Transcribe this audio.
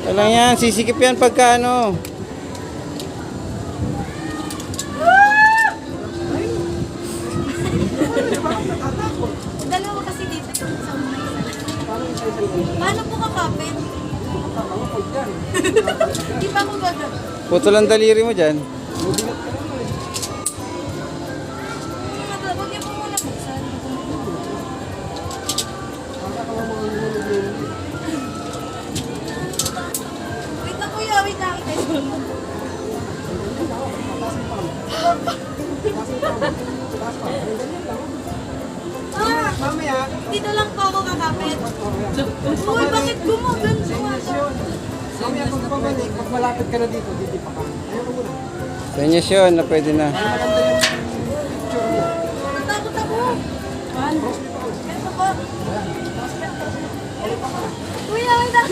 Walang yan, sisikip yan pagka ano. Dalawa kasi dito yung sa mga isa. Paano po kakapit? Di pa ako gagawin. Putol ang daliri mo dyan. Huwag niyo po muna buksan. Wait na kuya, wait na. Mamaya, Dito lang po ako kakapit. Uy, bakit gumagan? mamaya kung pabalik, pag malapit ka na dito, hindi pa ka. Ayoko muna. Senyas yun na pwede na. Maganda yung picture mo. Natakot ako. Ito po. Kuya, wait na.